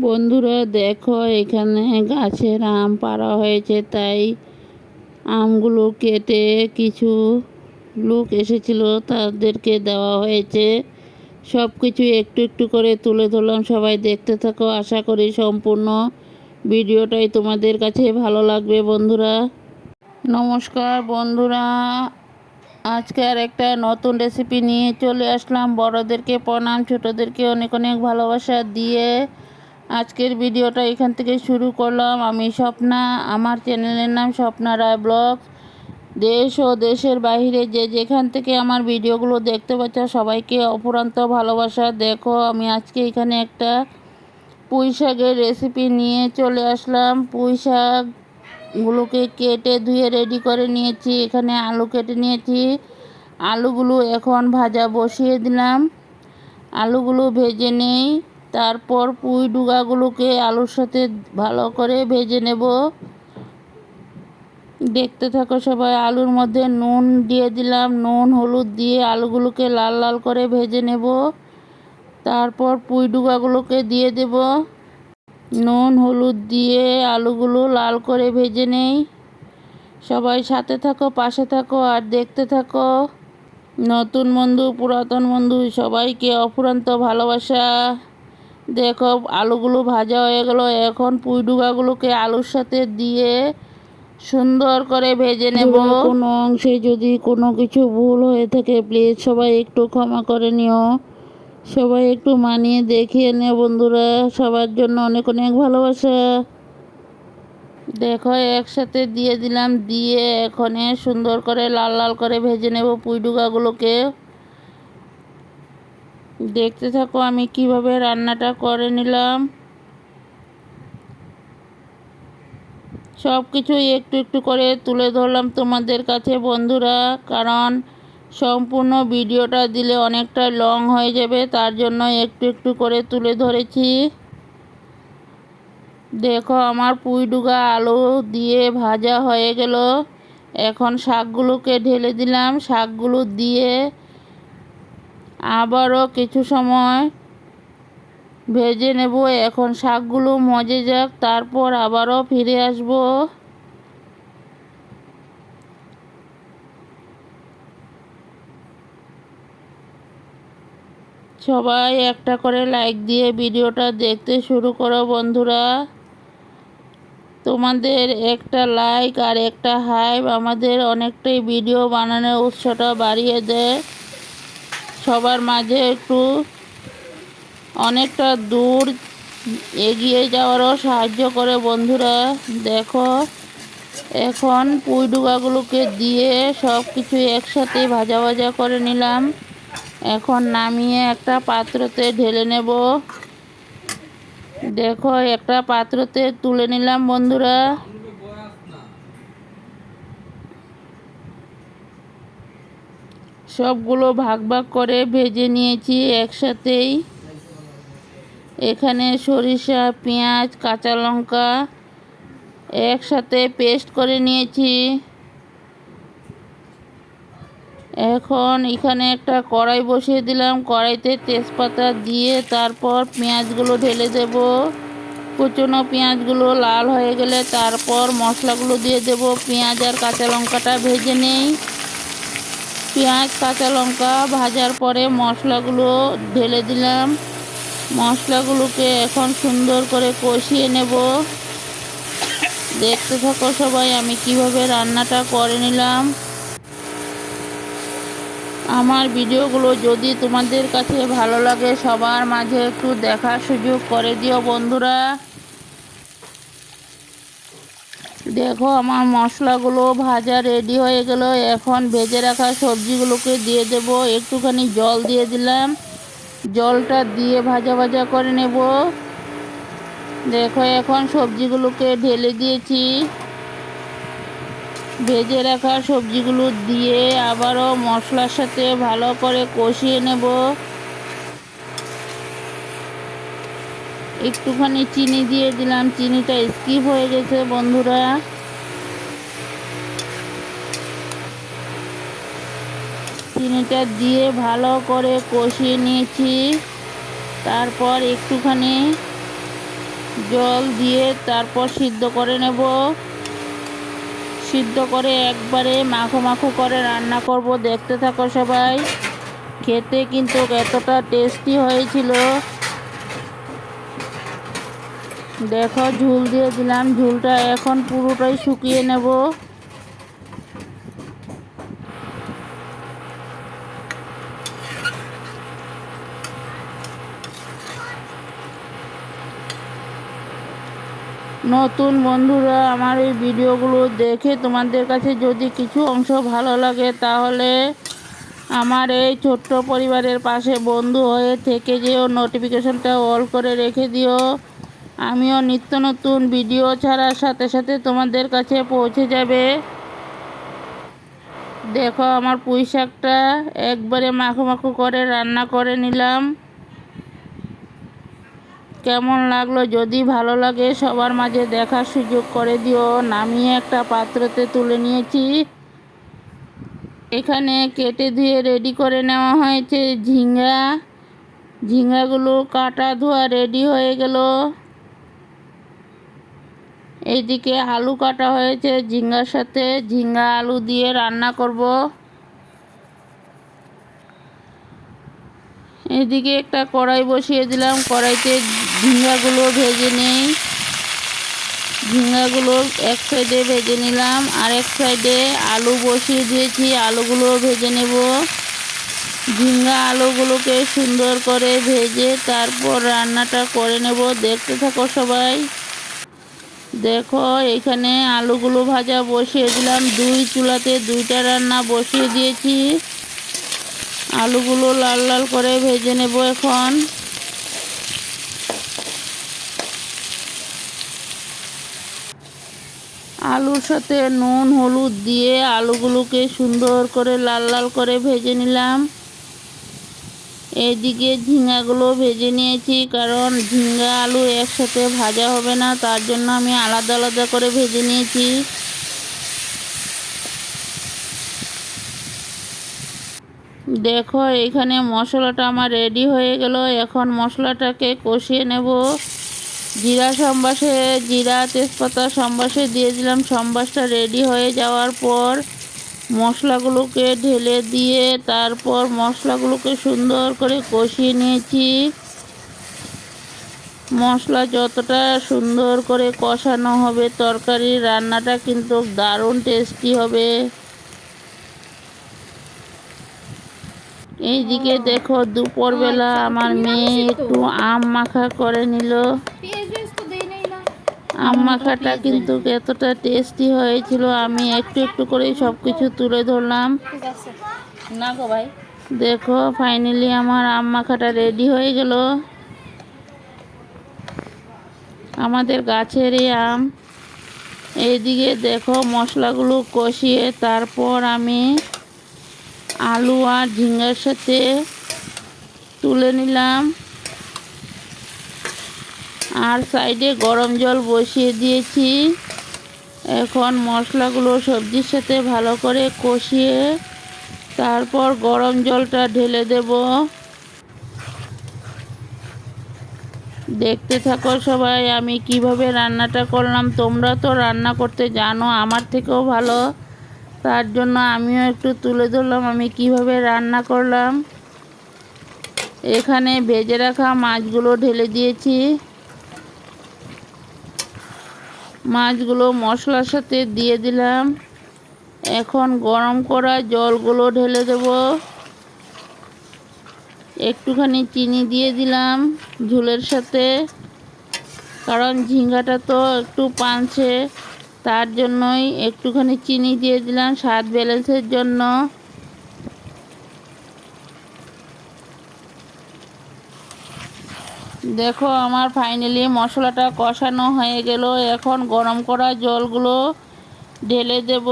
বন্ধুরা দেখো, এখানে গাছের আম পাড়া হয়েছে, তাই আমগুলো কেটে কিছু লোক এসেছিল তাদেরকে দেওয়া হয়েছে। সব কিছু একটু একটু করে তুলে ধরলাম, সবাই দেখতে থাকো। আশা করি সম্পূর্ণ ভিডিওটাই তোমাদের কাছে ভালো লাগবে। বন্ধুরা নমস্কার। বন্ধুরা আজকে আর একটা নতুন রেসিপি নিয়ে চলে আসলাম। বড়োদেরকে প্রণাম, ছোটোদেরকে অনেক অনেক ভালোবাসা দিয়ে আজকের ভিডিওটা এখান থেকে শুরু করলাম। আমি স্বপ্না, আমার চ্যানেলের নাম স্বপ্না রায় ব্লগ। দেশ ও দেশের বাইরে যে যেখান থেকে আমার ভিডিওগুলো দেখতে পাচ্ছ সবাইকে অফুরন্ত ভালোবাসা। দেখো, আমি আজকে এখানে একটা পুঁই শাকের রেসিপি নিয়ে চলে আসলাম। পুঁই শাকগুলোকে কেটে ধুয়ে রেডি করে নিয়েছি। এখানে আলু কেটে নিয়েছি। আলুগুলো এখন ভাজা বসিয়ে দিলাম। আলুগুলো ভেজে নেই, তারপর পুঁই ডুগাগুলোকে আলুর সাথে ভালো করে ভেজে নেব। দেখতে থাকো সবাই। আলুর মধ্যে নুন দিয়ে দিলাম, নুন হলুদ দিয়ে আলুগুলোকে লাল লাল করে ভেজে নেব। তারপর পুঁই ডুগাগুলোকে দিয়ে দেব। নুন হলুদ দিয়ে আলুগুলো লাল করে ভেজে নেই। সবাই সাথে থাকো, পাশে থাকো আর দেখতে থাকো। নতুন বন্ধু, পুরাতন বন্ধু, সবাইকে অফুরন্ত ভালোবাসা। দেখো, আলুগুলো ভাজা হয়ে গেল। এখন পুঁই ডুগাগুলোকে আলুর সাথে দিয়ে সুন্দর করে ভেজে নেব। কোনো অংশে যদি কোনো কিছু ভুল হয়ে থাকে প্লিজ সবাই একটু ক্ষমা করে নিও। সবাই একটু মানিয়ে দেখিয়ে নিও বন্ধুরা। সবার জন্য অনেক অনেক ভালোবাসা। দেখো, একসাথে দিয়ে দিলাম, দিয়ে এখানে সুন্দর করে লাল লাল করে ভেজে নেব পুঁই ডুগাগুলোকে। দেখতে থাকো আমি কিভাবে রান্নাটা করে নিলাম। সব কিছু একটু একটু করে তুলে ধরলাম তোমাদের কাছে বন্ধুরা, কারণ সম্পূর্ণ ভিডিওটা দিলে অনেকটা লং হয়ে যাবে, তার জন্য একটু একটু করে তুলে ধরেছি। দেখো, আমার পুঁই ডুগা আলু দিয়ে ভাজা হয়ে গেল। এখন শাকগুলোকে ঢেলে দিলাম। শাকগুলো দিয়ে আবারও কিছু সময় ভেজে নেব। এখন শাকগুলো মজে যাক, তারপর আবারও ফিরে আসব। সবাই একটা করে লাইক দিয়ে ভিডিওটা দেখতে শুরু করো বন্ধুরা। তোমাদের একটা লাইক আর একটা হাইপ আমাদের অনেকটাই ভিডিও বানানোর উৎসাহটা বাড়িয়ে দেয়। সবার মাঝে একটু অনেকটা দূর এগিয়ে যাওয়ারও সাহায্য করে বন্ধুরা। দেখো, এখন পুঁই ডুগাগুলোকে দিয়ে সব কিছু একসাথে ভাজা ভাজা করে নিলাম। এখন নামিয়ে একটা পাত্রতে ঢেলে নেব। দেখো, একটা পাত্রতে তুলে নিলাম বন্ধুরা। সবগুলো ভাগ ভাগ করে ভেজে নিয়েছি একসাথেই। এখানে সরিষা, পেঁয়াজ, কাঁচা লঙ্কা একসাথে পেস্ট করে নিয়েছি। এখন এখানে একটা কড়াই বসিয়ে দিলাম। কড়াইতে তেজপাতা দিয়ে তারপর পেঁয়াজগুলো ঢেলে দেব। কুচনো পেঁয়াজগুলো লাল হয়ে গেলে তারপর মশলাগুলো দিয়ে দেব। পেঁয়াজ আর কাঁচা লঙ্কাটা ভেজে নেই। পেঁয়াজ কাঁচা লঙ্কা ভাজার পরে মশলাগুলো ঢেলে দিলাম। মশলাগুলোকে এখন সুন্দর করে কষিয়ে নেব। দেখতে থাকো সবাই আমি কিভাবে রান্নাটা করে নিলাম। আমার ভিডিওগুলো যদি তোমাদের কাছে ভালো লাগে সবার মাঝে একটু দেখার সুযোগ করে দিও বন্ধুরা। দেখো, আমার মশলাগুলো ভাজা রেডি হয়ে গেল। এখন ভেজে রাখা সবজিগুলোকে দিয়ে দেব। একটুখানি জল দিয়ে দিলাম। জলটা দিয়ে ভাজা ভাজা করে নেব। দেখো, এখন সবজিগুলোকে ঢেলে দিয়েছি। ভেজে রাখা সবজিগুলো দিয়ে আবারও মশলার সাথে ভালো করে কষিয়ে নেব। একটুখানি চিনি দিয়ে দিলাম, চিনিটা স্কিপ হয়ে গেছে বন্ধুরা। চিনিটা দিয়ে ভালো করে কষিয়ে নিয়েছি। তারপর একটুখানি জল দিয়ে তারপর সিদ্ধ করে নেব। সিদ্ধ করে একবারে মাখো মাখো করে রান্না করব। দেখতে থাকো সবাই। খেতে কিন্তু এতটা টেস্টি হয়েছিল। দেখো ঝোল দিয়ে দিলাম। ঝোলটা এখন পুরোটাই শুকিয়ে নেব। নতুন বন্ধুরা আমার এই ভিডিওগুলো দেখে তোমাদের কাছে যদি কিছু অংশ ভালো লাগে তাহলে আমার এই ছোট্ট পরিবারের পাশে বন্ধু হয়ে থেকে যেও, নোটিফিকেশনটা অল করে রেখে দিও। আমিও নিত্য নতুন ভিডিও ছাড়ার সাথে সাথে তোমাদের কাছে পৌঁছে যাবে। দেখো আমার পুঁই শাকটা একবারে মাখো মাখো করে রান্না করে নিলাম। কেমন লাগলো? যদি ভালো লাগে সবার মাঝে দেখার সুযোগ করে দিও। নামিয়ে একটা পাত্রতে তুলে নিয়েছি। এখানে কেটে ধুয়ে রেডি করে নেওয়া হয়েছে ঝিঙ্গা। ঝিঙ্গাগুলো কাটা ধোয়া রেডি হয়ে গেল। এইদিকে আলু কাটা হয়েছে ঝিঙ্গার সাথে। ঝিঙ্গা আলু দিয়ে রান্না করব। এদিকে একটা কড়াই বসিয়ে দিলাম। কড়াইতে ঝিঙ্গাগুলো ভেজে নেই। ঝিঙ্গাগুলো এক সাইডে ভেজে নিলাম, আর এক সাইডে আলু বসিয়ে দিয়েছি। আলুগুলো ভেজে নেব। ঝিঙ্গা আলুগুলোকে সুন্দর করে ভেজে তারপর রান্নাটা করে নেব। দেখতে থাকো সবাই। দেখো এখানে আলুগুলো ভাজা বসিয়ে দিলাম। দুই চুলাতে দুইটা রান্না বসিয়ে দিয়েছি। আলুগুলো লাল লাল করে ভেজে নেব এখন। আলুর সাথে নুন হলুদ দিয়ে আলুগুলোকে সুন্দর করে লাল লাল করে ভেজে নিলাম। এদিকে ঝিঙ্গাগুলো ভেজে নিয়েছি, কারণ ঝিঙ্গা আলু একসাথে ভাজা হবে না, তার জন্য আমি আলাদা আলাদা করে ভেজে নিয়েছি। দেখো এখানে মশলাটা আমার রেডি হয়ে গেল। এখন মশলাটাকে কষিয়ে নেব। জিরা সম্বাসে জিরা তেজপাতা সম্বাসে দিয়ে দিলাম। সম্বাসটা রেডি হয়ে যাওয়ার পর মশলাগুলোকে ঢেলে দিয়ে তারপর মশলাগুলোকে সুন্দর করে কষিয়ে নিয়েছি। মশলা যতটা সুন্দর করে কষানো হবে তরকারির রান্নাটা কিন্তু দারুণ টেস্টি হবে। এইদিকে দেখো দুপুরবেলা আমার মেয়ে একটু আম মাখা করে নিল। আম মাখাটা কিন্তু এতটা টেস্টি হয়েছিল। আমি একটু একটু করে সব কিছু তুলে ধরলাম। না গো ভাই। দেখো ফাইনালি আমার আম মাখাটা রেডি হয়ে গেল। আমাদের গাছেরই আম। এইদিকে দেখো মশলাগুলো কষিয়ে তারপর আমি আলু আর ঝিঙ্গার সাথে তুলে নিলাম। আর সাইডে গরম জল বসিয়ে দিয়েছি। এখন মশলাগুলো সবজির সাথে ভালো করে কষিয়ে তারপর গরম জলটা ঢেলে দেব। দেখতে থাকো সবাই আমি কিভাবে রান্নাটা করলাম। তোমরা তো রান্না করতে জানো আমার থেকেও ভালো, তার জন্য আমিও একটু তুলে ধরলাম আমি কিভাবে রান্না করলাম। এখানে ভেজে রাখা মাছগুলো ঢেলে দিয়েছি। মাছগুলো মশলার সাথে দিয়ে দিলাম। এখন গরম করা জলগুলো ঢেলে দেব। একটুখানি চিনি দিয়ে দিলাম ঝোলের সাথে, কারণ ঝিঙ্গাটা তো একটু পানছে, তার জন্যই একটুখানি চিনি দিয়ে দিলাম স্বাদ ব্যালেন্সের জন্য। দেখো আমার ফাইনালি মশলাটা কষানো হয়ে গেল। এখন গরম করা জলগুলো ঢেলে দেব।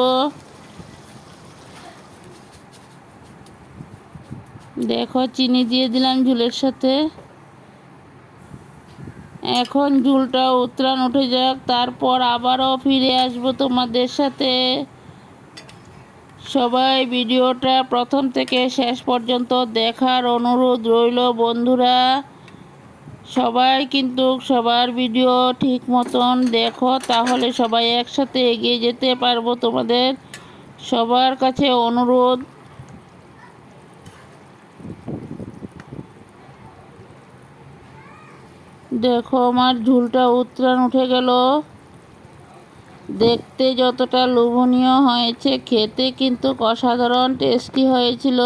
দেখো চিনি দিয়ে দিলাম ঝোলের সাথে। এখন ঝোলটা উতরান উঠে যাক, তারপর আবারও ফিরে আসবো তোমাদের সাথে। সবাই ভিডিওটা প্রথম থেকে শেষ পর্যন্ত দেখার অনুরোধ রইল বন্ধুরা। সবাই কিন্তু সবার ভিডিও ঠিক মতন দেখো, তাহলে সবাই একসাথে এগিয়ে যেতে পারবো। তোমাদের সবার কাছে অনুরোধ। দেখো আমার ঝুলটা উতরান উঠে গেল। দেখতে যতটা লোভনীয় হয়েছে, খেতে কিন্তু অসাধারণ টেস্টি হয়েছিল।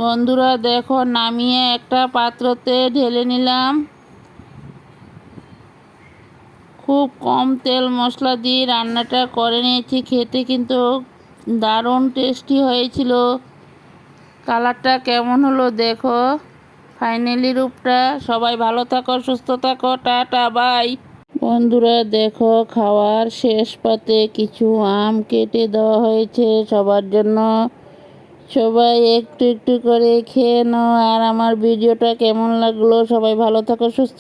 বন্ধুরা দেখো, নামিয়ে একটা পাত্রতে ঢেলে নিলাম। খুব কম তেল মশলা দিয়ে রান্নাটা করে নিয়েছি। খেতে কিন্তু দারুণ টেস্টি হয়েছিল। কালারটা কেমন হলো দেখো, ফাইনালি রূপটা। সবাই ভালো থাকো, সুস্থ থাকো, টাটা বাই। বন্ধুরা দেখো, খাওয়ার শেষ পাতে কিছু আম কেটে দেওয়া হয়েছে সবার জন্য। সবাই একটু একটু করে খেয়ে নাও। আর আমার ভিডিওটা কেমন লাগলো, সবাই ভালো থাকো, সুস্থ